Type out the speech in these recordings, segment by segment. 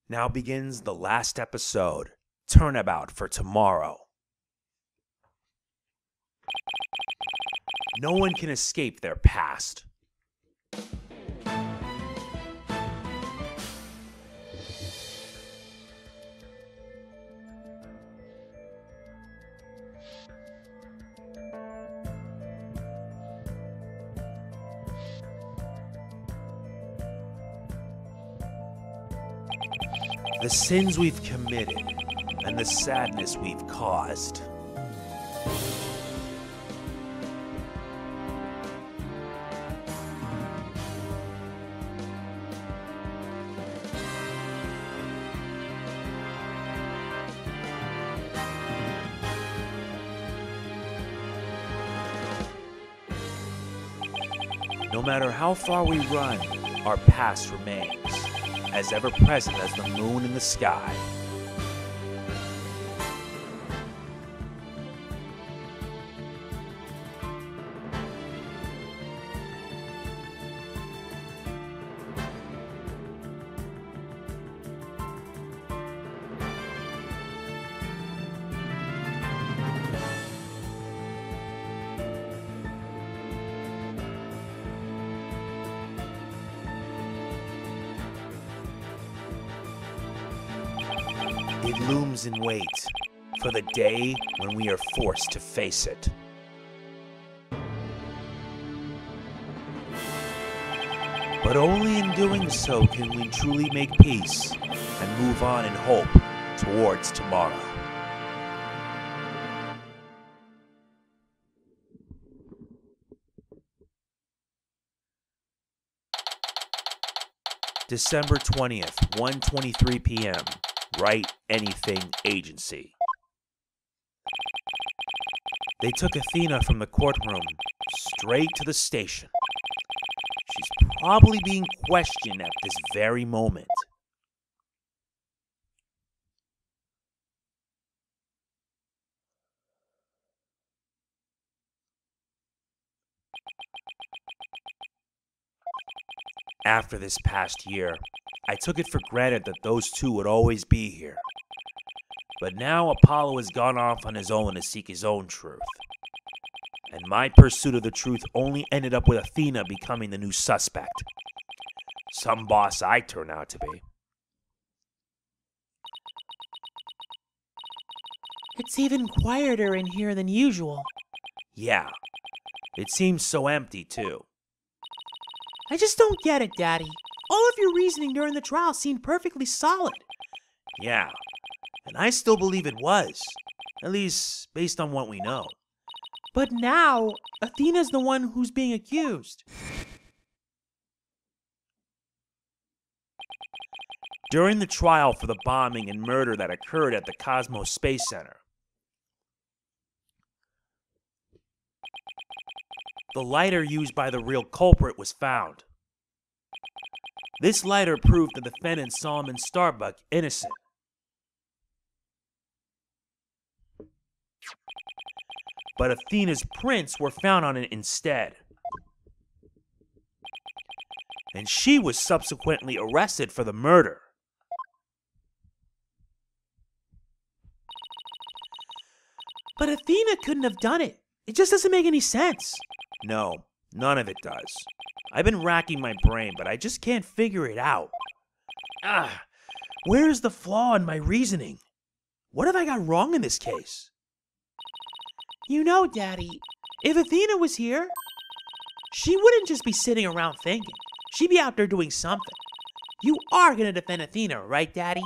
Now begins the last episode, Turnabout for tomorrow. No one can escape their past. The sins we've committed and the sadness we've caused. No matter how far we run, our past remains, as ever present as the moon in the sky. It looms in wait for the day when we are forced to face it. But only in doing so can we truly make peace and move on in hope towards tomorrow. December 20th, 1:23 p.m. Write Anything Agency. They took Athena from the courtroom straight to the station. She's probably being questioned at this very moment. After this past year, I took it for granted that those two would always be here. But now Apollo has gone off on his own to seek his own truth. And my pursuit of the truth only ended up with Athena becoming the new suspect. Some boss I turn out to be. It's even quieter in here than usual. Yeah, it seems so empty too. I just don't get it, Daddy. All of your reasoning during the trial seemed perfectly solid. Yeah, and I still believe it was. At least, based on what we know. But now, Athena's the one who's being accused. During the trial for the bombing and murder that occurred at the Cosmos Space Center, the lighter used by the real culprit was found. This lighter proved the defendant Solomon Starbuck innocent. But Athena's prints were found on it instead. And she was subsequently arrested for the murder. But Athena couldn't have done it. It just doesn't make any sense. No, none of it does. I've been racking my brain, but I just can't figure it out. Where's the flaw in my reasoning? What have I got wrong in this case? You know, Daddy, if Athena was here, she wouldn't just be sitting around thinking. She'd be out there doing something. You are going to defend Athena, right, Daddy?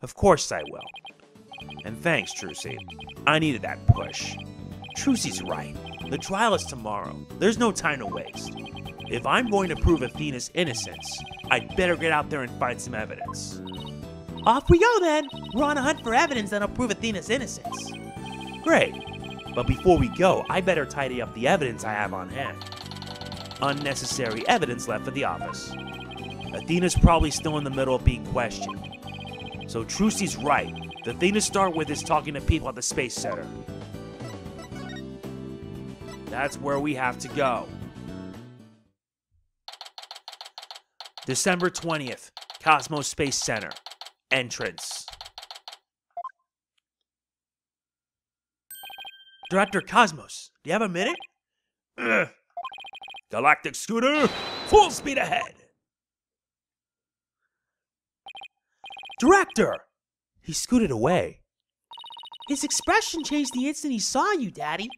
Of course I will. And thanks, Trucy. I needed that push. Trucy's right. The trial is tomorrow. There's no time to waste. If I'm going to prove Athena's innocence, I'd better get out there and find some evidence. Off we go, then. We're on a hunt for evidence that'll prove Athena's innocence. Great. But before we go, I better tidy up the evidence I have on hand. Unnecessary evidence left at the office. Athena's probably still in the middle of being questioned. So Trucy's right. The thing to start with is talking to people at the Space Center. That's where we have to go. December 20th, Cosmos Space Center. entrance. Director Cosmos, do you have a minute? Ugh. Galactic scooter, full speed ahead. Director! He scooted away. His expression changed the instant he saw you, Daddy.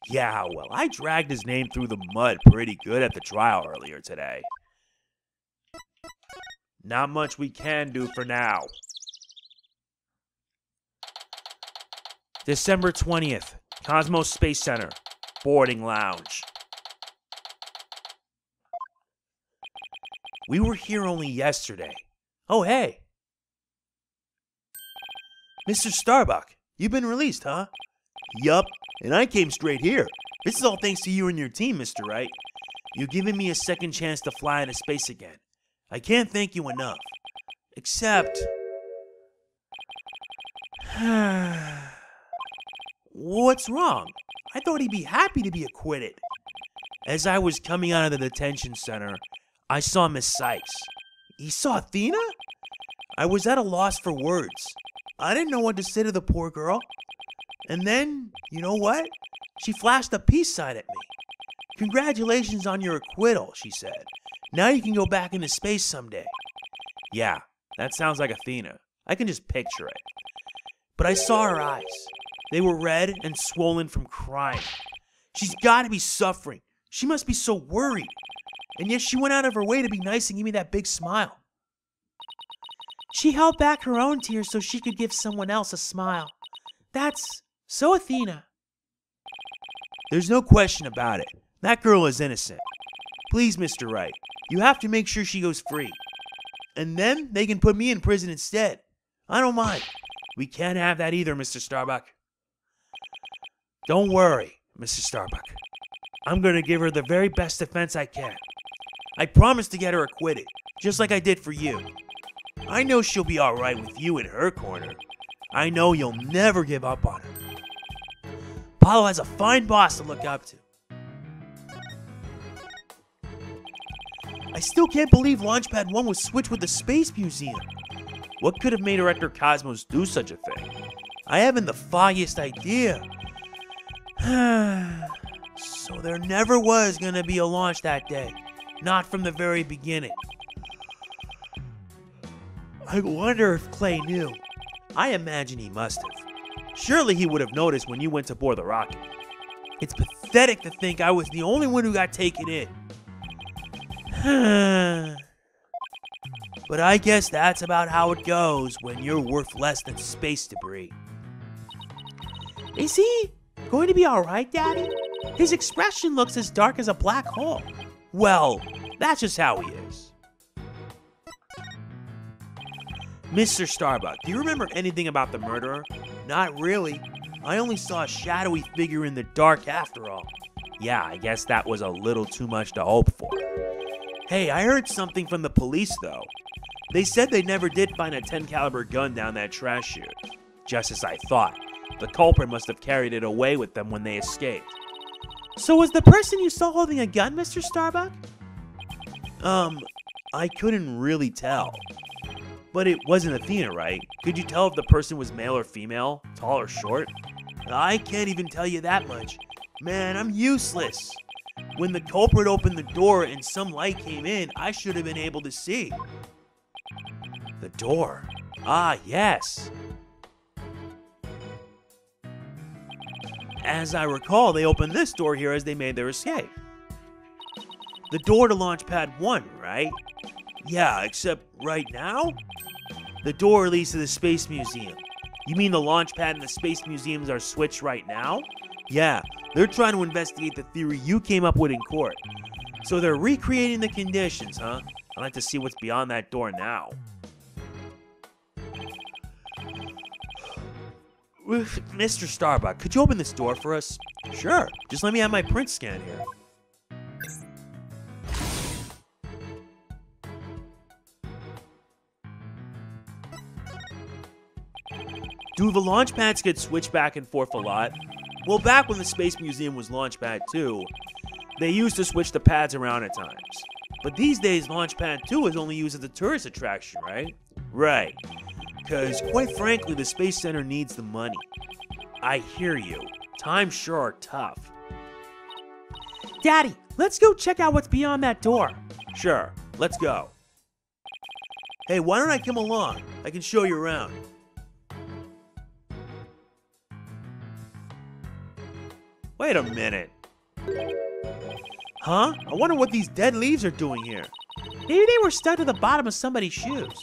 Yeah, well, I dragged his name through the mud pretty good at the trial earlier today. Not much we can do for now. December 20th, Cosmos Space Center, boarding lounge. We were here only yesterday. Oh, hey. Mr. Starbuck, you've been released, huh? Yup, and I came straight here. This is all thanks to you and your team, Mr. Wright. You're giving me a second chance to fly into space again. I can't thank you enough. Except... What's wrong? I thought he'd be happy to be acquitted. As I was coming out of the detention center, I saw Miss Cykes. He saw Athena? I was at a loss for words. I didn't know what to say to the poor girl. And then, you know what? She flashed a peace sign at me. Congratulations on your acquittal, she said. Now you can go back into space someday. Yeah, that sounds like Athena. I can just picture it. But I saw her eyes. They were red and swollen from crying. She's got to be suffering. She must be so worried. And yet she went out of her way to be nice and give me that big smile. She held back her own tears so she could give someone else a smile. That's so Athena. There's no question about it. That girl is innocent. Please, Mr. Wright, you have to make sure she goes free. And then they can put me in prison instead. I don't mind. We can't have that either, Mr. Starbuck. Don't worry, Mr. Starbuck. I'm going to give her the very best defense I can. I promise to get her acquitted, just like I did for you. I know she'll be all right with you in her corner. I know you'll never give up on her. Apollo has a fine boss to look up to. I still can't believe Launchpad 1 was switched with the Space Museum. What could have made Director Cosmos do such a thing? I haven't the foggiest idea. So there never was going to be a launch that day. Not from the very beginning. I wonder if Clay knew. I imagine he must have. Surely he would have noticed when you went to board the rocket. It's pathetic to think I was the only one who got taken in. But I guess that's about how it goes when you're worth less than space debris. Is he going to be alright, Daddy? His expression looks as dark as a black hole. Well, that's just how he is. Mr. Starbuck, do you remember anything about the murderer? Not really. I only saw a shadowy figure in the dark after all. Yeah, I guess that was a little too much to hope for. Hey, I heard something from the police, though. They said they never did find a 10 caliber gun down that trash chute. Just as I thought. The culprit must have carried it away with them when they escaped. So was the person you saw holding a gun, Mr. Starbuck? I couldn't really tell. But it wasn't Athena, right? Could you tell if the person was male or female, tall or short? I can't even tell you that much. Man, I'm useless. When the culprit opened the door and some light came in, I should have been able to see. The door. Ah, yes. As I recall, they opened this door here as they made their escape. The door to Launchpad 1, right? Yeah, except right now? The door leads to the Space Museum. You mean the Launchpad and the Space Museums are switched right now? Yeah, they're trying to investigate the theory you came up with in court. So they're recreating the conditions, huh? I'd like to see what's beyond that door now. Mr. Starbuck, could you open this door for us? Sure, just let me have my print scan here. Do the launch pads get switched back and forth a lot? Well, back when the Space Museum was Launchpad 2, they used to switch the pads around at times. But these days, Launchpad 2 is only used as a tourist attraction, right? Right. Because, quite frankly, the Space Center needs the money. I hear you. Times sure are tough. Daddy, let's go check out what's beyond that door. Sure, let's go. Hey, why don't I come along? I can show you around. Wait a minute. Huh? I wonder what these dead leaves are doing here. Maybe they were stuck to the bottom of somebody's shoes.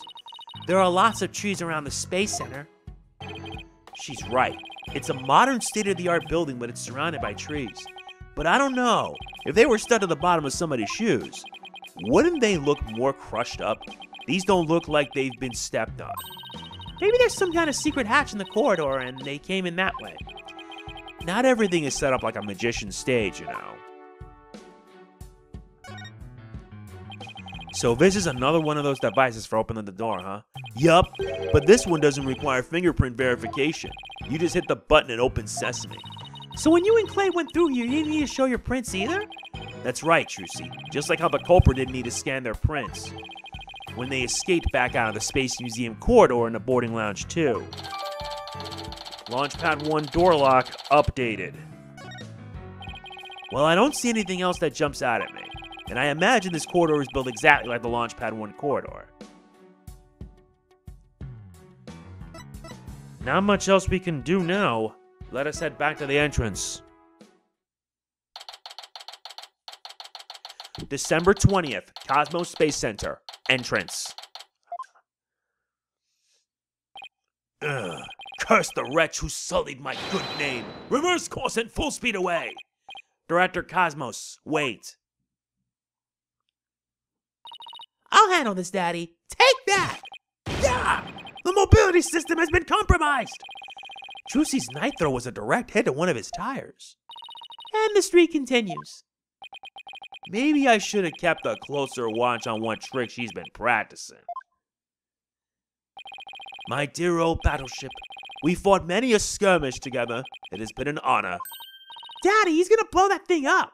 There are lots of trees around the Space Center. She's right. It's a modern state-of-the-art building, but it's surrounded by trees. But I don't know. If they were stuck to the bottom of somebody's shoes, wouldn't they look more crushed up? These don't look like they've been stepped on. Maybe there's some kind of secret hatch in the corridor and they came in that way. Not everything is set up like a magician's stage, you know. So this is another one of those devices for opening the door, huh? Yup, but this one doesn't require fingerprint verification. You just hit the button and open sesame. So when you and Clay went through here, you didn't need to show your prints either? That's right, Trucy. Just like how the culprit didn't need to scan their prints when they escaped back out of the Space Museum corridor in the boarding lounge too. Launchpad 1 door lock updated. Well, I don't see anything else that jumps out at me. And I imagine this corridor is built exactly like the Launchpad 1 corridor. Not much else we can do now. Let us head back to the entrance. December 20th, Cosmos Space Center. Entrance. Ugh. Curse the wretch who sullied my good name. Reverse course and full speed away. Director Cosmos, wait. I'll handle this, Daddy. Take that! Yeah! The mobility system has been compromised! Trucy's Nitro was a direct hit to one of his tires. And the streak continues. Maybe I should have kept a closer watch on what trick she's been practicing. My dear old battleship, we fought many a skirmish together. It has been an honor. Daddy, he's gonna blow that thing up!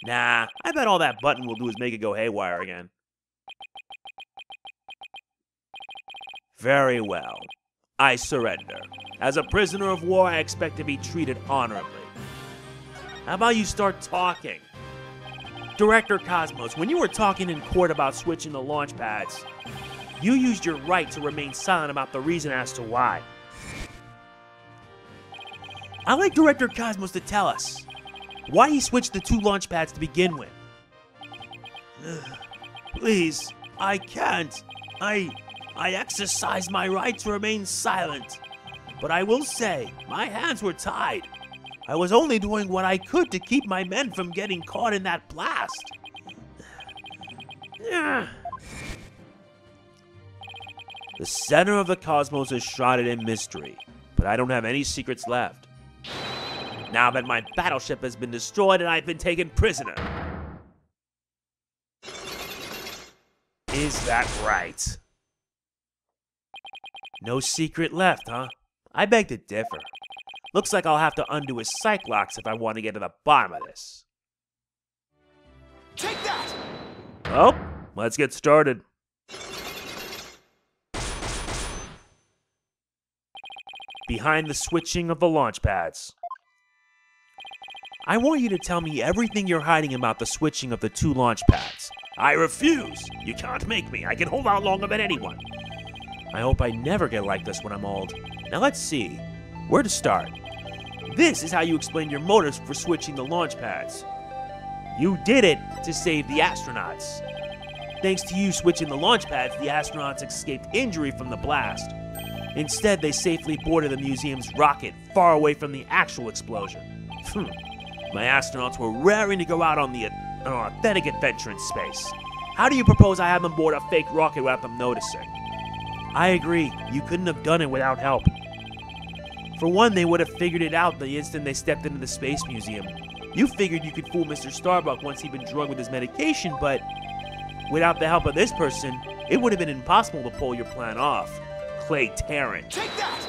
Nah, I bet all that button will do is make it go haywire again. Very well. I surrender. As a prisoner of war, I expect to be treated honorably. How about you start talking? Director Cosmos, when you were talking in court about switching the launch pads, you used your right to remain silent about the reason as to why. I'd like Director Cosmos to tell us why he switched the 2 launch pads to begin with. Please, I can't. I exercise my right to remain silent. But I will say, my hands were tied. I was only doing what I could to keep my men from getting caught in that blast. The center of the cosmos is shrouded in mystery, but I don't have any secrets left. Now that my battleship has been destroyed and I've been taken prisoner. Is that right? No secret left, huh? I beg to differ. Looks like I'll have to undo his psych locks if I want to get to the bottom of this. Take that! Well, let's get started. Behind the switching of the launch pads. I want you to tell me everything you're hiding about the switching of the 2 launch pads. I refuse. You can't make me. I can hold out longer than anyone. I hope I never get like this when I'm old. Now let's see. Where to start? This is how you explain your motives for switching the launch pads. You did it to save the astronauts. Thanks to you switching the launch pads, the astronauts escaped injury from the blast. Instead, they safely boarded the museum's rocket far away from the actual explosion. My astronauts were raring to go out on an authentic adventure in space. How do you propose I have them board a fake rocket without them noticing? I agree, you couldn't have done it without help. For one, they would have figured it out the instant they stepped into the Space Museum. You figured you could fool Mr. Starbuck once he'd been drugged with his medication, but without the help of this person, it would have been impossible to pull your plan off. Clay Tarrant. Take that!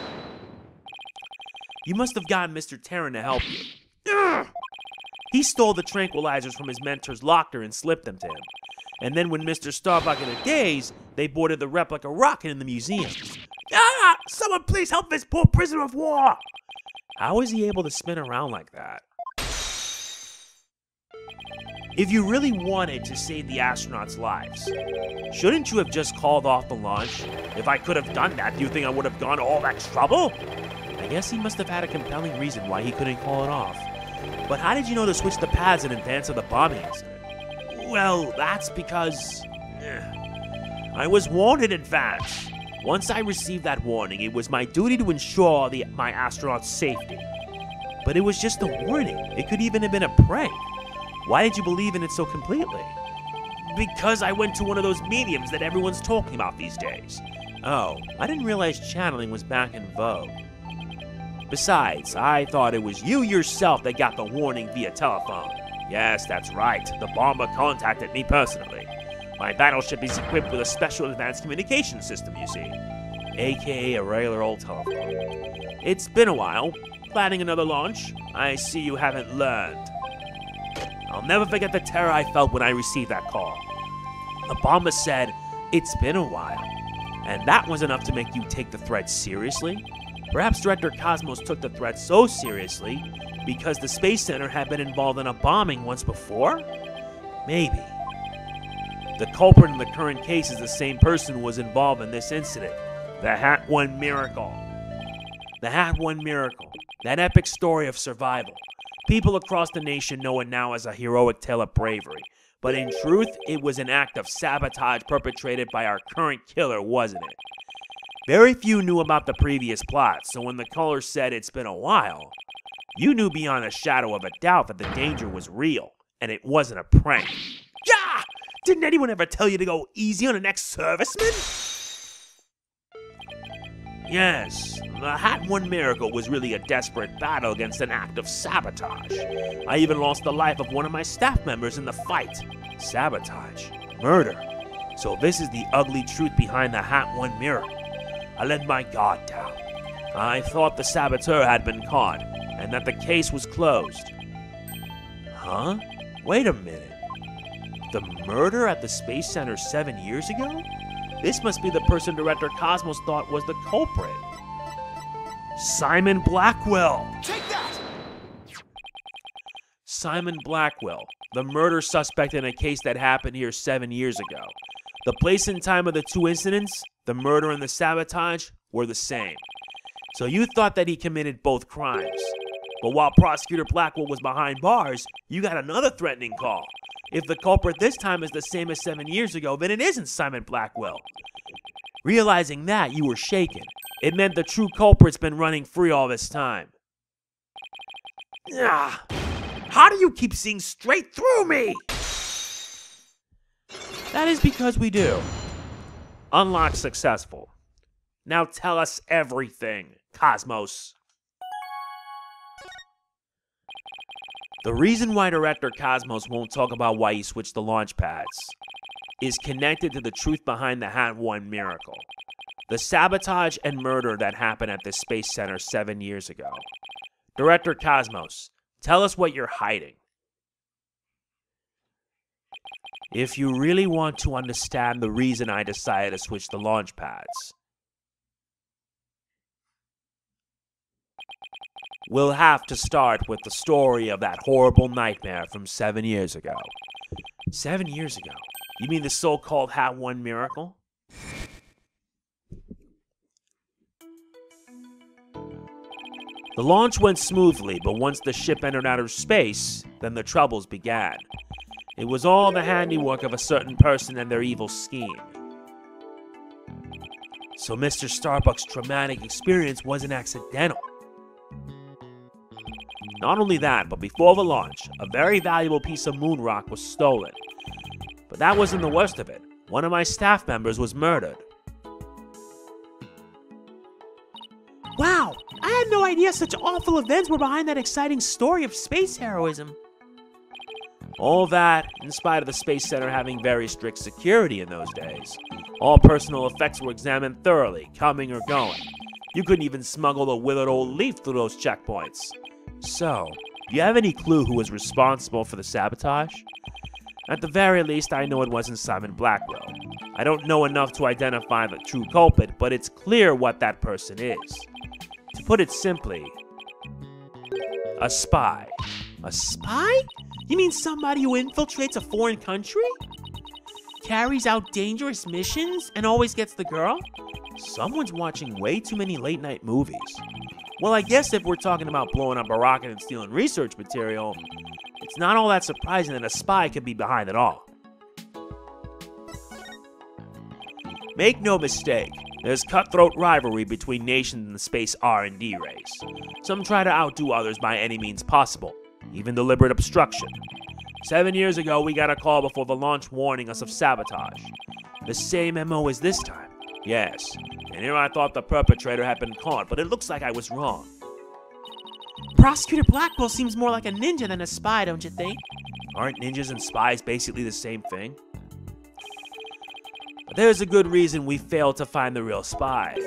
You must have gotten Mr. Tarrant to help you. Ugh! He stole the tranquilizers from his mentor's locker and slipped them to him. And then when Mr. Starbuck in a daze, they boarded the replica rocket in the museum. Ah! Someone please help this poor prisoner of war! How is he able to spin around like that? If you really wanted to save the astronauts' lives, shouldn't you have just called off the launch? If I could have done that, do you think I would have gone to all that trouble? I guess he must have had a compelling reason why he couldn't call it off. But how did you know to switch the paths in advance of the bombing incident? Well, that's because... I was warned in advance. Once I received that warning, it was my duty to ensure my astronauts' safety. But it was just a warning. It could even have been a prank. Why did you believe in it so completely? Because I went to one of those mediums that everyone's talking about these days. Oh, I didn't realize channeling was back in vogue. Besides, I thought it was you yourself that got the warning via telephone. Yes, that's right. The bomber contacted me personally. My battleship is equipped with a special advanced communication system, you see. AKA a regular old telephone. It's been a while. Planning another launch? I see you haven't learned. I'll never forget the terror I felt when I received that call. The bomber said, "It's been a while." And that was enough to make you take the threat seriously? Perhaps Director Cosmos took the threat so seriously because the Space Center had been involved in a bombing once before? Maybe. The culprit in the current case is the same person who was involved in this incident. The Hat One Miracle. The Hat One Miracle. That epic story of survival. People across the nation know it now as a heroic tale of bravery. But in truth, it was an act of sabotage perpetrated by our current killer, wasn't it? Very few knew about the previous plot, so when the caller said it's been a while, you knew beyond a shadow of a doubt that the danger was real, and it wasn't a prank. Yeah! Didn't anyone ever tell you to go easy on an ex-serviceman? Yes, the Hat One Miracle was really a desperate battle against an act of sabotage. I even lost the life of one of my staff members in the fight. Sabotage. Murder. So this is the ugly truth behind the Hat One Miracle. I let my guard down. I thought the saboteur had been caught, and that the case was closed. Huh? Wait a minute. The murder at the Space Center 7 years ago? This must be the person Director Cosmos thought was the culprit. Simon Blackwell! Take that! Simon Blackwell, the murder suspect in a case that happened here 7 years ago. The place and time of the two incidents, the murder and the sabotage, were the same. So you thought that he committed both crimes. But while Prosecutor Blackwell was behind bars, you got another threatening call. If the culprit this time is the same as 7 years ago, then it isn't Simon Blackwell. Realizing that, you were shaken. It meant the true culprit's been running free all this time. Ah, how do you keep seeing straight through me? That is because we do. Unlock successful. Now tell us everything, Cosmos. The reason why Director Cosmos won't talk about why he switched the launch pads is connected to the truth behind the Hat One Miracle. The sabotage and murder that happened at the Space Center 7 years ago. Director Cosmos, tell us what you're hiding. If you really want to understand the reason I decided to switch the launch pads, we'll have to start with the story of that horrible nightmare from 7 years ago. 7 years ago? You mean the so-called Hat One Miracle? The launch went smoothly, but once the ship entered outer space, then the troubles began. It was all the handiwork of a certain person and their evil scheme. So Mr. Starbuck's traumatic experience wasn't accidental. Not only that, but before the launch, a very valuable piece of moon rock was stolen. But that wasn't the worst of it. One of my staff members was murdered. Wow, I had no idea such awful events were behind that exciting story of space heroism. All that, in spite of the Space Center having very strict security in those days. All personal effects were examined thoroughly, coming or going. You couldn't even smuggle a withered old leaf through those checkpoints. So, do you have any clue who was responsible for the sabotage? At the very least, I know it wasn't Simon Blackwell. I don't know enough to identify the true culprit, but it's clear what that person is. To put it simply, a spy. A spy? You mean somebody who infiltrates a foreign country? Carries out dangerous missions and always gets the girl? Someone's watching way too many late-night movies. Well, I guess if we're talking about blowing up a rocket and stealing research material, it's not all that surprising that a spy could be behind it all. Make no mistake, there's cutthroat rivalry between nations in the space R&D race. Some try to outdo others by any means possible, even deliberate obstruction. 7 years ago, we got a call before the launch warning us of sabotage. The same MO as this time. Yes, and here I thought the perpetrator had been caught, but it looks like I was wrong. Prosecutor Blackwell seems more like a ninja than a spy, don't you think? Aren't ninjas and spies basically the same thing? But there's a good reason we failed to find the real spy.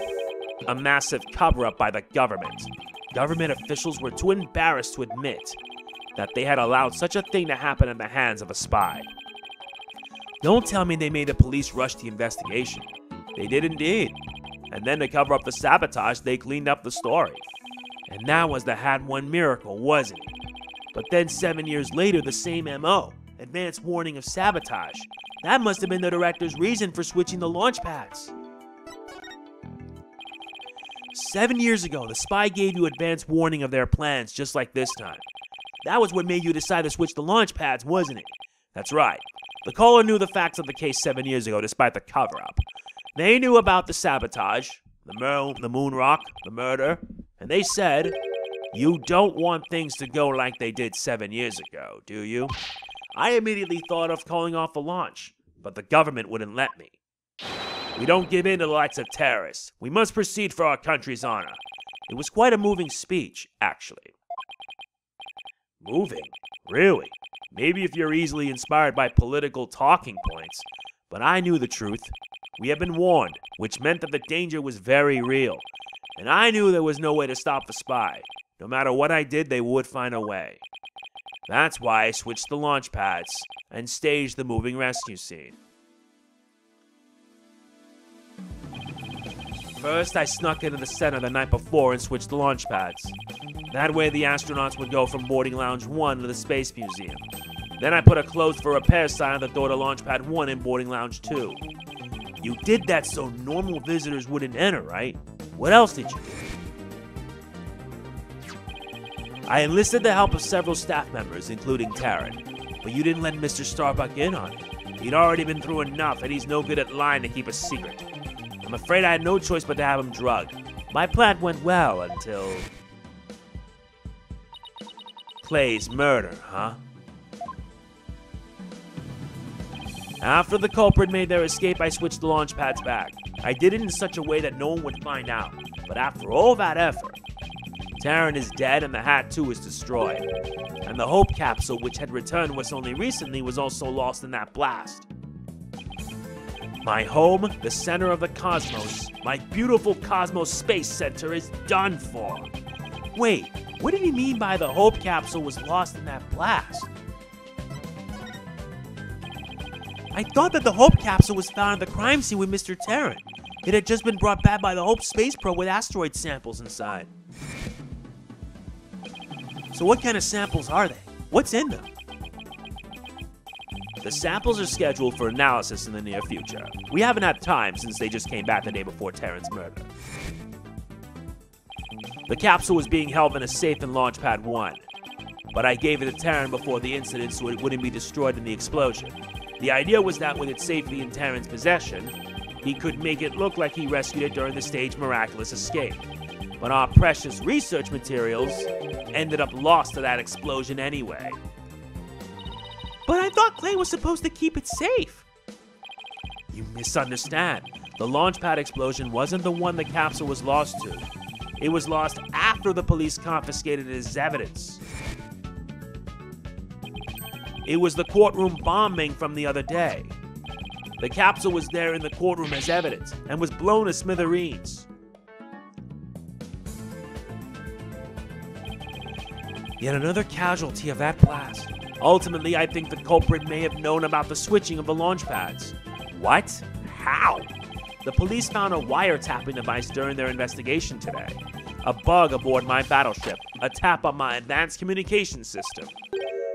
A massive cover-up by the government. Government officials were too embarrassed to admit that they had allowed such a thing to happen in the hands of a spy. Don't tell me they made the police rush the investigation. They did indeed. And then to cover up the sabotage, they cleaned up the story. And that was the Had One miracle, wasn't it? But then 7 years later, the same MO, advance warning of sabotage. That must have been the director's reason for switching the launch pads. 7 years ago, the spy gave you advance warning of their plans, just like this time. That was what made you decide to switch the launch pads, wasn't it? That's right. The caller knew the facts of the case 7 years ago, despite the cover-up. They knew about the sabotage, the moon rock, the murder, and they said, "You don't want things to go like they did 7 years ago, do you?" I immediately thought of calling off the launch, but the government wouldn't let me. We don't give in to the likes of terrorists. We must proceed for our country's honor. It was quite a moving speech, actually. Moving? Really? Maybe if you're easily inspired by political talking points, but I knew the truth. We had been warned, which meant that the danger was very real. And I knew there was no way to stop the spy. No matter what I did, they would find a way. That's why I switched the launch pads and staged the moving rescue scene. First, I snuck into the center the night before and switched the launch pads. That way the astronauts would go from boarding lounge 1 to the Space Museum. Then I put a closed for repair sign on the door to launch pad 1 and boarding lounge 2. You did that so normal visitors wouldn't enter, right? What else did you do? I enlisted the help of several staff members, including Taryn, but you didn't let Mr. Starbuck in on it. He'd already been through enough, and he's no good at lying to keep a secret. I'm afraid I had no choice but to have him drugged. My plan went well until... Clay's murder, huh? After the culprit made their escape, I switched the launch pads back. I did it in such a way that no one would find out. But after all that effort, Taryn is dead and the Hat 2 is destroyed. And the Hope capsule, which had returned to us only recently, was also lost in that blast. My home, the center of the cosmos, my beautiful Cosmos Space Center is done for. Wait, what did he mean by the Hope capsule was lost in that blast? I thought that the Hope capsule was found at the crime scene with Mr. Tarrant. It had just been brought back by the Hope space probe with asteroid samples inside. So what kind of samples are they? What's in them? The samples are scheduled for analysis in the near future. We haven't had time since they just came back the day before Tarrant's murder. The capsule was being held in a safe in Launch Pad 1, but I gave it to Tarrant before the incident so it wouldn't be destroyed in the explosion. The idea was that with it safely in Tarrant's possession, he could make it look like he rescued it during the staged miraculous escape. But our precious research materials ended up lost to that explosion anyway. But I thought Clay was supposed to keep it safe. You misunderstand. The launch pad explosion wasn't the one the capsule was lost to. It was lost after the police confiscated it as evidence. It was the courtroom bombing from the other day. The capsule was there in the courtroom as evidence and was blown to smithereens. Yet another casualty of that blast. Ultimately, I think the culprit may have known about the switching of the launch pads. What? How? The police found a wiretapping device during their investigation today. A bug aboard my battleship. A tap on my advanced communication system.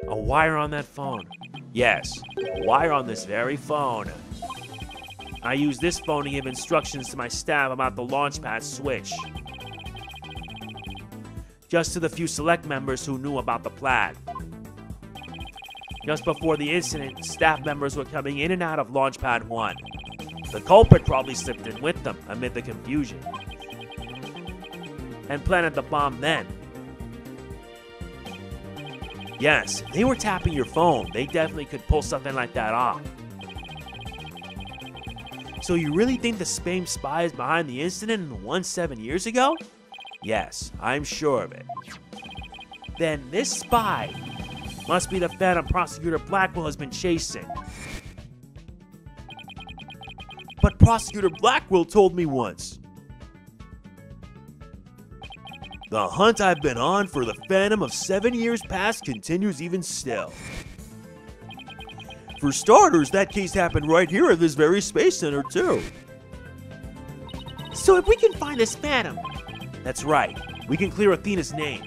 A wire on that phone. Yes, a wire on this very phone. I used this phone to give instructions to my staff about the launch pad switch. Just to the few select members who knew about the plan. Just before the incident, staff members were coming in and out of Launchpad 1. The culprit probably slipped in with them amid the confusion and planted the bomb then. Yes, if they were tapping your phone, they definitely could pull something like that off. So you really think the same spy is behind the incident in the one 7 years ago? Yes, I'm sure of it. Then this spy must be the Phantom Prosecutor Blackwell has been chasing. But Prosecutor Blackwell told me once, the hunt I've been on for the Phantom of 7 years past continues even still. For starters, that case happened right here at this very Space Center, too. So if we can find this Phantom... That's right. We can clear Athena's name.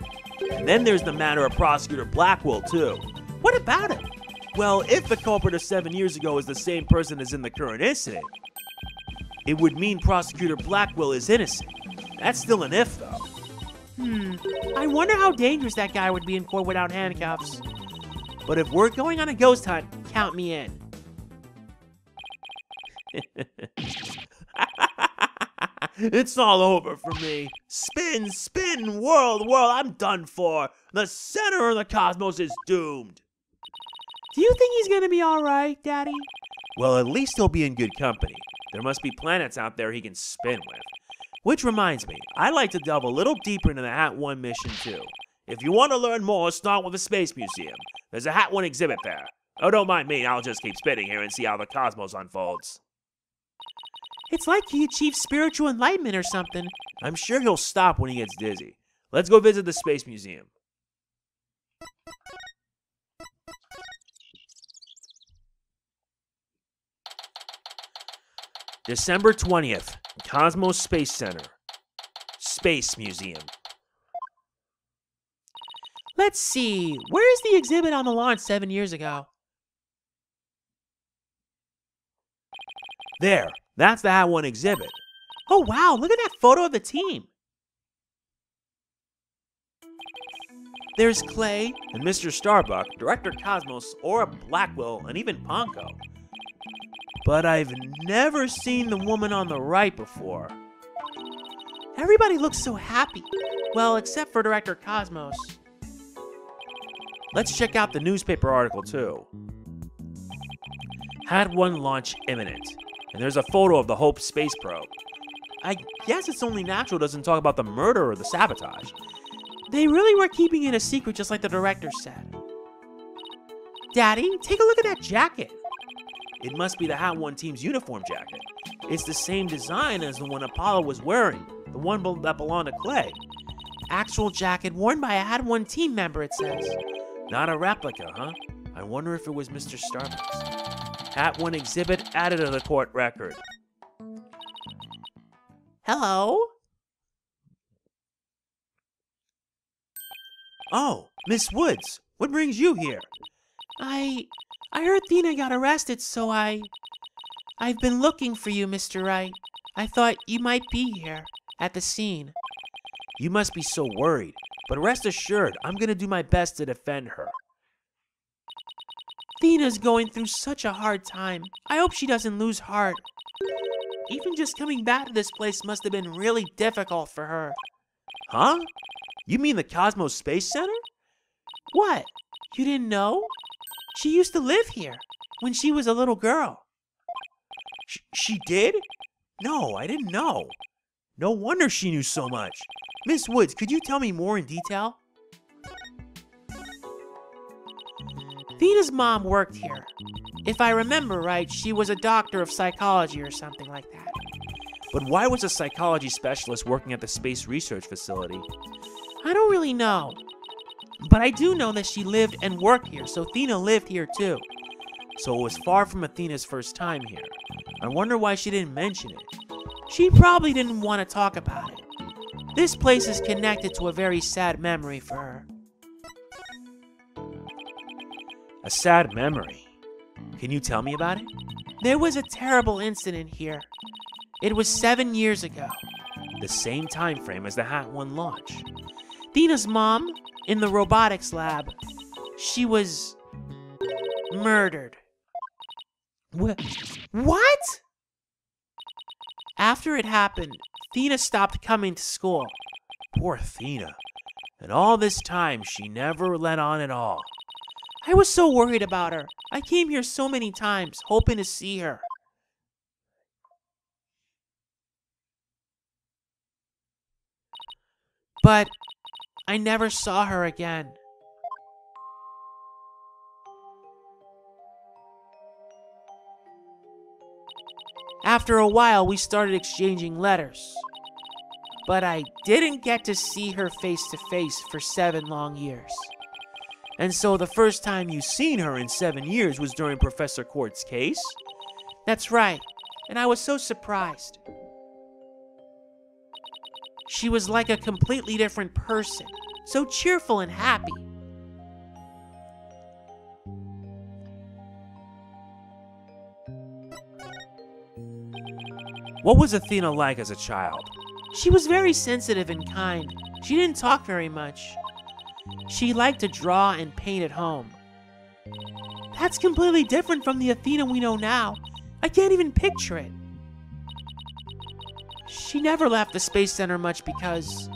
And then there's the matter of Prosecutor Blackwell, too. What about him? Well, if the culprit of 7 years ago is the same person as in the current incident, it would mean Prosecutor Blackwell is innocent. That's still an if, though. I wonder how dangerous that guy would be in court without handcuffs. But if we're going on a ghost hunt, count me in. It's all over for me. Spin, spin, whirl, whirl, I'm done for. The center of the cosmos is doomed. Do you think he's gonna be alright, Daddy? Well, at least he'll be in good company. There must be planets out there he can spin with. Which reminds me, I'd like to delve a little deeper into the Hat 1 mission too. If you want to learn more, start with the Space Museum. There's a Hat 1 exhibit there. Oh, don't mind me, I'll just keep spinning here and see how the cosmos unfolds. It's like he achieved spiritual enlightenment or something. I'm sure he'll stop when he gets dizzy. Let's go visit the Space Museum. December 20th, Cosmos Space Center. Space Museum. Let's see, where's the exhibit on the launch 7 years ago? There, that's the Hat 1 exhibit. Oh wow, look at that photo of the team. There's Clay and Mr. Starbuck, Director Cosmos, Aura Blackwell, and even Ponko. But I've never seen the woman on the right before. Everybody looks so happy. Well, except for Director Cosmos. Let's check out the newspaper article too. Hat 1 launch imminent. And there's a photo of the Hope space probe. I guess it's only natural it doesn't talk about the murder or the sabotage. They really were keeping it a secret just like the director said. Daddy, take a look at that jacket. It must be the Hat 1 team's uniform jacket. It's the same design as the one Apollo was wearing, the one that belonged to Clay. Actual jacket worn by a Hat 1 team member, it says. Not a replica, huh? I wonder if it was Mr. Starbuck's. Hat 1 exhibit added to the court record. Hello? Oh, Miss Woods, what brings you here? I heard Athena got arrested, so I've been looking for you, Mr. Wright. I thought you might be here, at the scene. You must be so worried, but rest assured, I'm gonna do my best to defend her. Athena's going through such a hard time. I hope she doesn't lose heart. Even just coming back to this place must have been really difficult for her. Huh? You mean the Cosmos Space Center? What? You didn't know? She used to live here when she was a little girl. She did? No, I didn't know. No wonder she knew so much. Miss Woods, could you tell me more in detail? Athena's mom worked here. If I remember right, she was a doctor of psychology or something like that. But why was a psychology specialist working at the Space Research Facility? I don't really know. But I do know that she lived and worked here, so Athena lived here too. So it was far from Athena's first time here. I wonder why she didn't mention it. She probably didn't want to talk about it. This place is connected to a very sad memory for her. A sad memory? Can you tell me about it? There was a terrible incident here. It was 7 years ago. The same time frame as the Hat 1 launch. Athena's mom, in the robotics lab, she was murdered. What? After it happened, Athena stopped coming to school. Poor Athena. And all this time, she never let on at all. I was so worried about her. I came here so many times, hoping to see her. But I never saw her again. After a while, we started exchanging letters. But I didn't get to see her face to face for 7 long years. And so the first time you Seen her in 7 years was during Professor Court's case? That's right, and I was so surprised. She was like a completely different person, so cheerful and happy. What was Athena like as a child? She was very sensitive and kind. She didn't talk very much. She liked to draw and paint at home. That's completely different from the Athena we know now. I can't even picture it. She never left the Space Center much because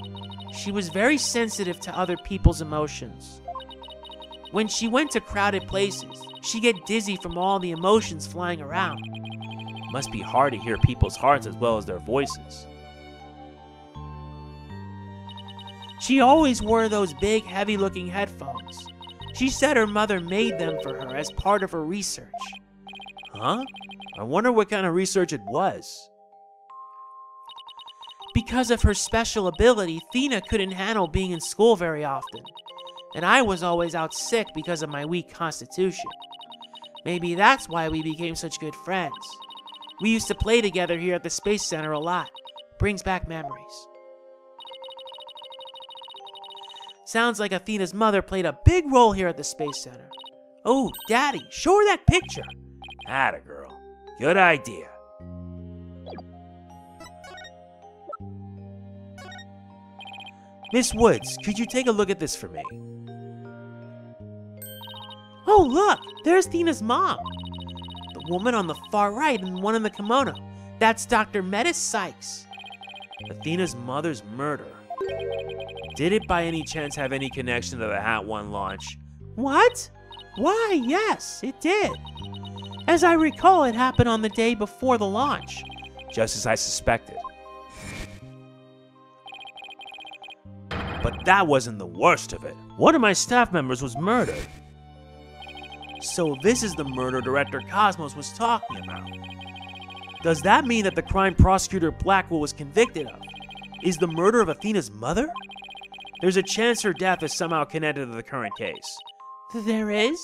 she was very sensitive to other people's emotions. When she went to crowded places, she'd get dizzy from all the emotions flying around. Must be hard to hear people's hearts as well as their voices. She always wore those big, heavy-looking headphones. She said her mother made them for her as part of her research. Huh? I wonder what kind of research it was. Because of her special ability, Athena couldn't handle being in school very often. And I was always out sick because of my weak constitution. Maybe that's why we became such good friends. We used to play together here at the Space Center a lot. Brings back memories. Sounds like Athena's mother played a big role here at the Space Center. Oh, Daddy, show her that picture. Atta girl. Good idea. Miss Woods, could you take a look at this for me? Oh, look, there's Athena's mom. The woman on the far right and the one in the kimono. That's Dr. Athena Cykes. Athena's mother's murder. Did it by any chance have any connection to the Hat 1 launch? What? Why, yes, it did. As I recall, it happened on the day before the launch. Just as I suspected. But that wasn't the worst of it. One of my staff members was murdered. So this is the murder Director Cosmos was talking about. Does that mean that the crime prosecutor Blackwell was convicted of is the murder of Athena's mother? There's a chance her death is somehow connected to the current case. There is?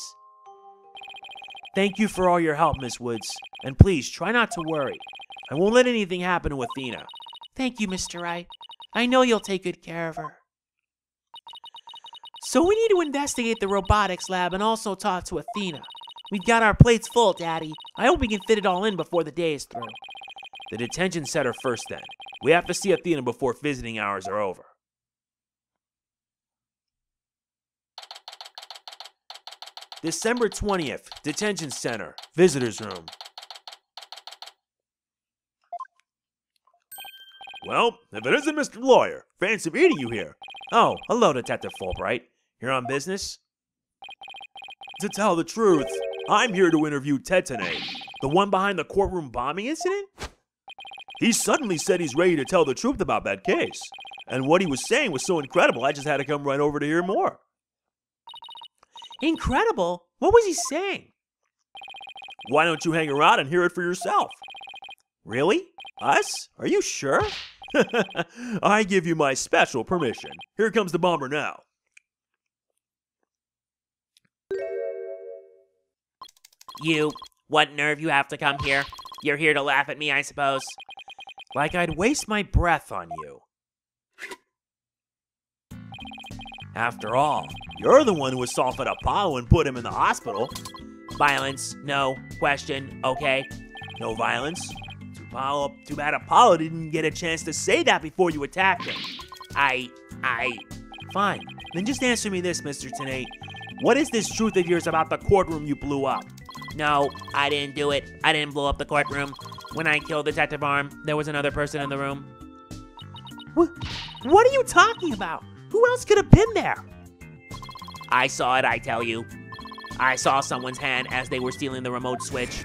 Thank you for all your help, Miss Woods. And please, try not to worry. I won't let anything happen to Athena. Thank you, Mr. Wright. I know you'll take good care of her. So we need to investigate the robotics lab and also talk to Athena. We've got our plates full, Daddy. I hope we can fit it all in before the day is through. The detention center first then. We have to see Athena before visiting hours are over. December 20th, Detention Center, Visitors Room. Well, if it isn't Mr. Lawyer, fancy meeting you here. Oh, hello, Detective Fulbright. Here on business? To tell the truth, I'm here to interview Tetane, the one behind the courtroom bombing incident. He suddenly said he's ready to tell the truth about that case. And what he was saying was so incredible, I just had to come right over to hear more. Incredible? What was he saying? Why don't you hang around and hear it for yourself? Really? Us? Are you sure? I give you my special permission. Here comes the bomber now. You, what nerve you have to come here? You're here to laugh at me, I suppose. Like I'd waste my breath on you. After all, you're the one who assaulted Apollo and put him in the hospital. Violence, no. Question, okay. No violence? Too bad Apollo didn't get a chance to say that before you attacked him. Fine. Then just answer me this, Mr. Tenate. What is this truth of yours about the courtroom you blew up? No, I didn't do it. I didn't blow up the courtroom. When I killed Detective Arm, there was another person in the room. What are you talking about? Who else could have been there? I saw it, I tell you. I saw someone's hand as they were stealing the remote switch.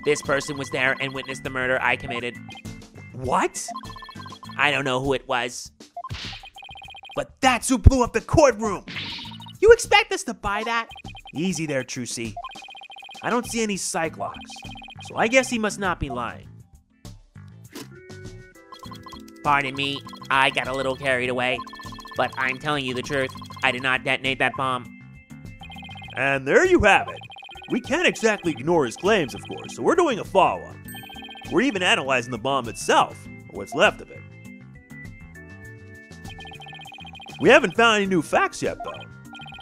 This person was there and witnessed the murder I committed. What? I don't know who it was. But that's who blew up the courtroom! You expect us to buy that? Easy there, Trucy. I don't see any Cyclocks, so I guess he must not be lying. Pardon me, I got a little carried away. But I'm telling you the truth, I did not detonate that bomb. And there you have it. We can't exactly ignore his claims, of course, so we're doing a follow-up. We're even analyzing the bomb itself, or what's left of it. We haven't found any new facts yet, though.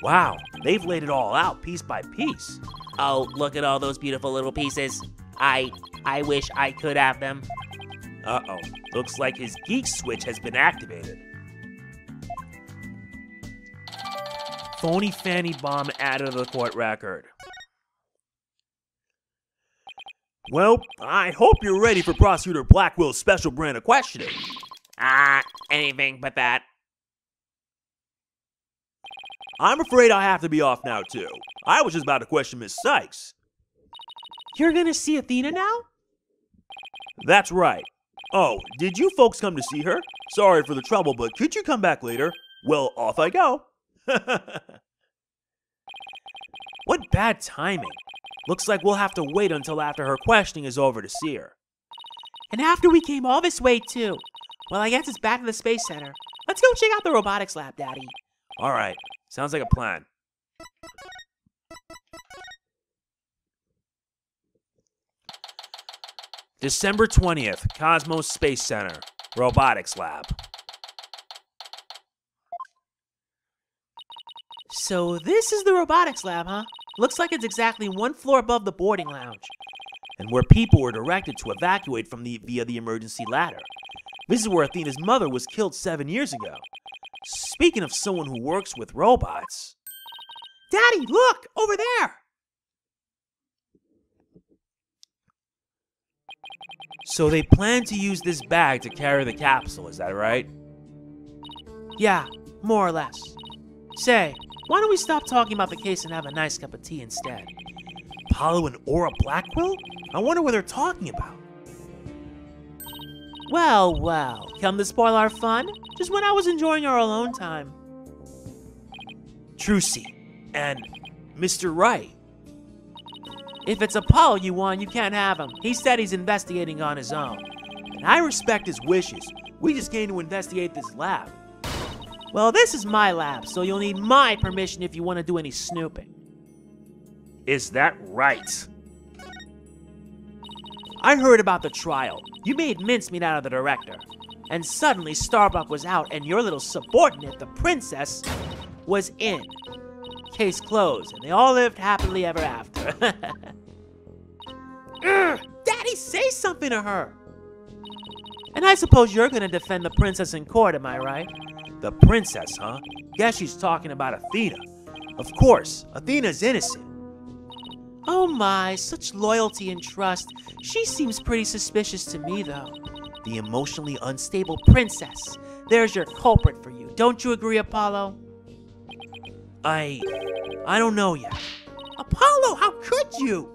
Wow, they've laid it all out piece by piece. Oh, look at all those beautiful little pieces. I wish I could have them. Uh-oh, looks like his geek switch has been activated. Phony Fanny bomb added to the court record. Well, I hope you're ready for Prosecutor Blackwell's special brand of questioning. Anything but that. I'm afraid I have to be off now, too. I was just about to question Miss Cykes. You're gonna see Athena now? That's right. Oh, did you folks come to see her? Sorry for the trouble, but could you come back later? Well, off I go. What bad timing. Looks like we'll have to wait until after her questioning is over to see her. And after we came all this way, too. Well, I guess it's back to the Space Center. Let's go check out the robotics lab, Daddy. All right. Sounds like a plan. December 20th, Cosmos Space Center, Robotics Lab. So this is the robotics lab, huh? Looks like it's exactly one floor above the boarding lounge. And where people were directed to evacuate from via the emergency ladder. This is where Athena's mother was killed 7 years ago. Speaking of someone who works with robots... Daddy, look! Over there! So they plan to use this bag to carry the capsule, is that right? Yeah, more or less. Say, why don't we stop talking about the case and have a nice cup of tea instead? Apollo and Aura Blackwell? I wonder what they're talking about. Well, come to spoil our fun? Just when I was enjoying our alone time. Trucy, and Mr. Wright. If it's Apollo you want, you can't have him. He said he's investigating on his own. And I respect his wishes. We just came to investigate this lab. Well, this is my lab, so you'll need my permission if you want to do any snooping. Is that right? I heard about the trial. You made mincemeat out of the director. And suddenly Starbuck was out and your little subordinate, the princess, was in. Case closed, and they all lived happily ever after. Daddy, say something to her! And I suppose you're gonna defend the princess in court, am I right? The princess, huh? Guess she's talking about Athena. Of course, Athena's innocent. Oh my, such loyalty and trust. She seems pretty suspicious to me, though. The emotionally unstable princess. There's your culprit for you. Don't you agree, Apollo? I don't know yet. Apollo, how could you?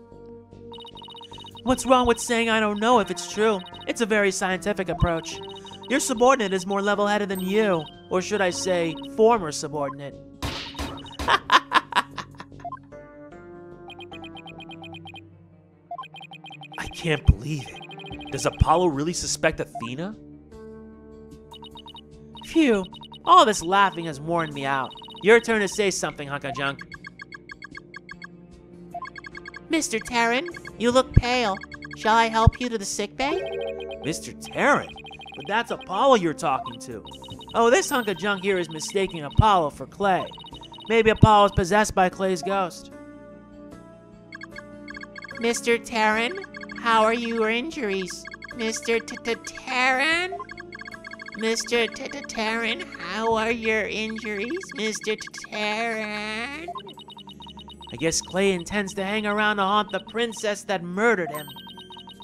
What's wrong with saying I don't know if it's true? It's a very scientific approach. Your subordinate is more level-headed than you. Or should I say, former subordinate. I can't believe it. Does Apollo really suspect Athena? Phew, all this laughing has worn me out. Your turn to say something, Hunka Junk. Mr. Terran, You look pale. Shall I help you to the sickbay? Mr. Terran? But that's Apollo you're talking to. Oh, this hunk of junk here is mistaking Apollo for Clay. Maybe Apollo is possessed by Clay's ghost. Mr. Terran, how are your injuries? Mr. Terran? Mr. Terran, how are your injuries? Mr. Terran? I guess Clay intends to hang around to haunt the princess that murdered him.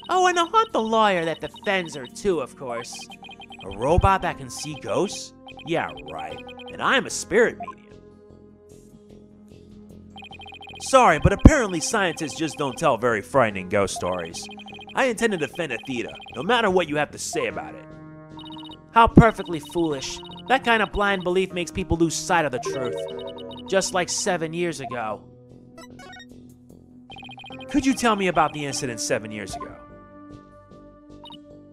Oh, and to haunt the lawyer that defends her too, of course. A robot that can see ghosts? Yeah, right. And I'm a spirit medium. Sorry, but apparently scientists just don't tell very frightening ghost stories. I intend to defend Athena, no matter what you have to say about it. How perfectly foolish. That kind of blind belief makes people lose sight of the truth. Just like 7 years ago. Could you tell me about the incident 7 years ago?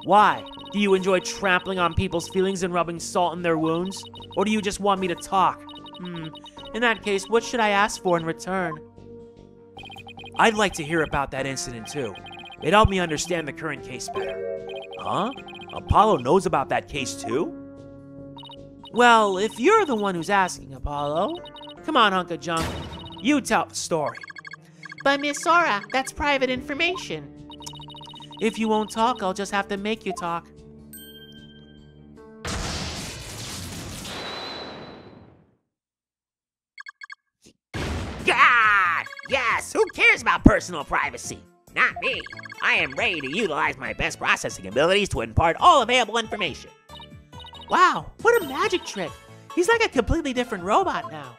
Why? Do you enjoy trampling on people's feelings and rubbing salt in their wounds? Or do you just want me to talk? In that case, what should I ask for in return? I'd like to hear about that incident too. It helped me understand the current case better. Huh? Apollo knows about that case too? Well, if you're the one who's asking, Apollo. Come on, hunk of junk. You tell the story. But Miss Sora, that's private information. If you won't talk, I'll just have to make you talk. God! Yes, who cares about personal privacy? Not me. I am ready to utilize my best processing abilities to impart all available information. Wow, what a magic trick. He's like a completely different robot now.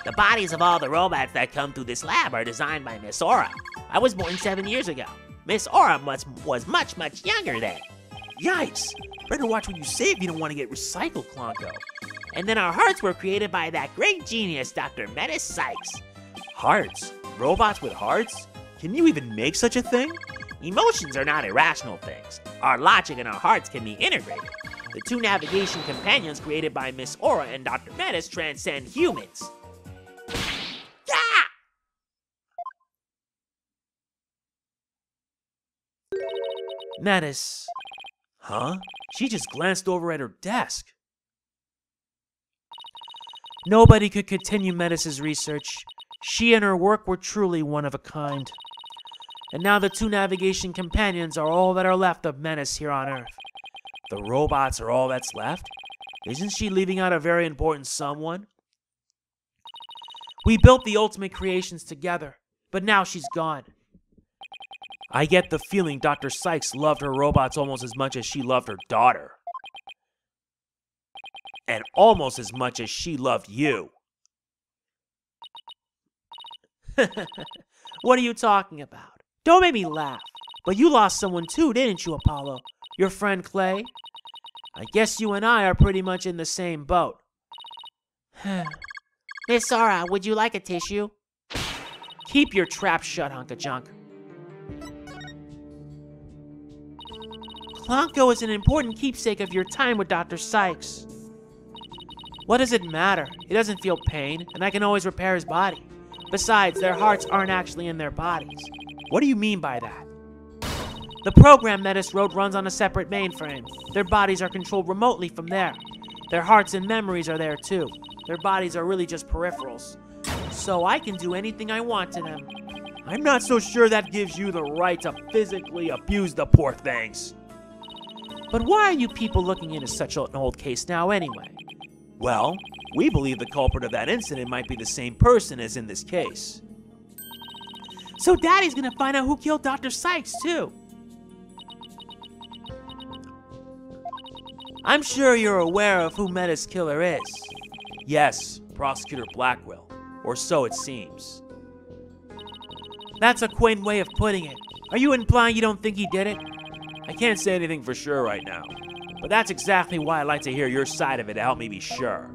The bodies of all the robots that come through this lab are designed by Miss Aura. I was born 7 years ago. Miss Aura was much younger then. Yikes! Better watch what you say if you don't want to get recycled, Clonko. And then our hearts were created by that great genius, Dr. Athena Cykes. Hearts? Robots with hearts? Can you even make such a thing? Emotions are not irrational things. Our logic and our hearts can be integrated. The two navigation companions created by Miss Aura and Dr. Metis transcend humans. Metis. Huh? She just glanced over at her desk. Nobody could continue Metis' research. She and her work were truly one of a kind. And now the two navigation companions are all that are left of Metis here on Earth. The robots are all that's left? Isn't she leaving out a very important someone? We built the ultimate creations together, but now she's gone. I get the feeling Dr. Cykes loved her robots almost as much as she loved her daughter. And almost as much as she loved you. What are you talking about? Don't make me laugh. But you lost someone too, didn't you, Apollo? Your friend Clay? I guess you and I are pretty much in the same boat. Miss Sora, would you like a tissue? Keep your trap shut, hunk of junk. Clonko is an important keepsake of your time with Dr. Cykes. What does it matter? He doesn't feel pain, and I can always repair his body. Besides, their hearts aren't actually in their bodies. What do you mean by that? The program Metis wrote runs on a separate mainframe. Their bodies are controlled remotely from there. Their hearts and memories are there too. Their bodies are really just peripherals. So I can do anything I want to them. I'm not so sure that gives you the right to physically abuse the poor things. But why are you people looking into such an old case now anyway? Well, we believe the culprit of that incident might be the same person as in this case. So Daddy's gonna find out who killed Dr. Cykes too. I'm sure you're aware of who Metis' killer is. Yes, Prosecutor Blackwell. Or so it seems. That's a quaint way of putting it. Are you implying you don't think he did it? I can't say anything for sure right now, but that's exactly why I'd like to hear your side of it to help me be sure.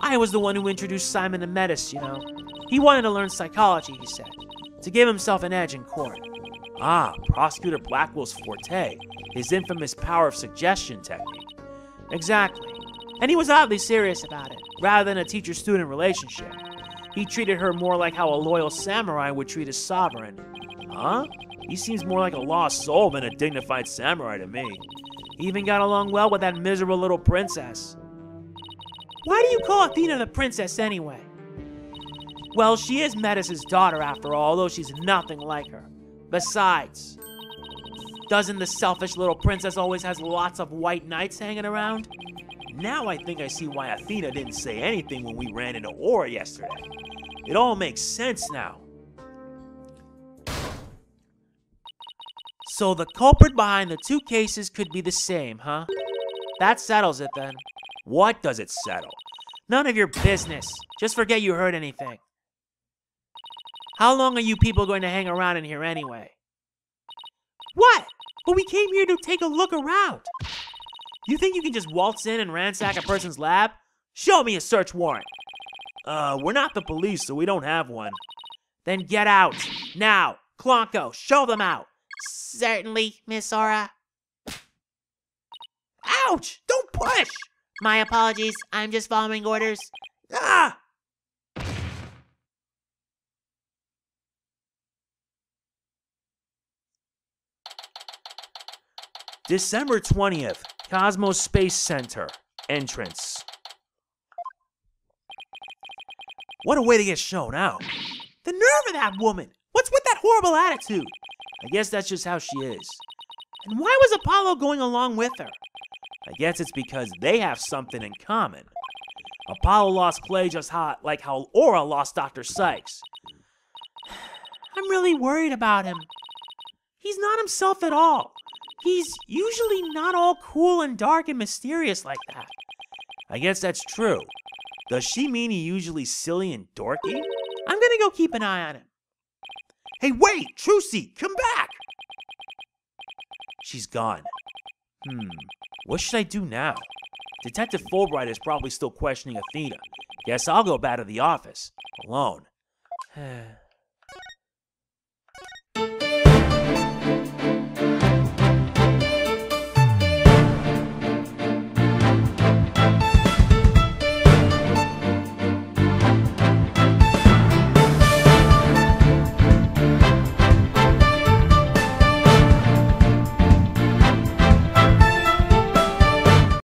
I was the one who introduced Simon to Metis, you know. He wanted to learn psychology, he said, to give himself an edge in court. Ah, Prosecutor Blackwell's forte, his infamous power of suggestion technique. Exactly. And he was oddly serious about it, rather than a teacher-student relationship. He treated her more like how a loyal samurai would treat his sovereign. Huh? He seems more like a lost soul than a dignified samurai to me. He even got along well with that miserable little princess. Why do you call Athena the princess anyway? Well, she is Metis' daughter after all, although she's nothing like her. Besides, doesn't the selfish little princess always has lots of white knights hanging around? Now I think I see why Athena didn't say anything when we ran into Aura yesterday. It all makes sense now. So the culprit behind the two cases could be the same, huh? That settles it then. What does it settle? None of your business. Just forget you heard anything. How long are you people going to hang around in here anyway? What? But we came here to take a look around. You think you can just waltz in and ransack a person's lab? Show me a search warrant. We're not the police, so we don't have one. Then get out. Now. Clonko, show them out. Certainly, Miss Aura. Ouch! Don't push! My apologies. I'm just following orders. Ah! December 20th, Cosmos Space Center. Entrance. What a way to get shown out. The nerve of that woman! What's with that horrible attitude? I guess that's just how she is. And why was Apollo going along with her? I guess it's because they have something in common. Apollo lost Clay just like how Aura lost Dr. Cykes. I'm really worried about him. He's not himself at all. He's usually not all cool and dark and mysterious like that. I guess that's true. Does she mean he's usually silly and dorky? I'm gonna go keep an eye on him. Hey, wait! Trucy, come back! She's gone. What should I do now? Detective Fulbright is probably still questioning Athena. Guess I'll go back to the office. Alone.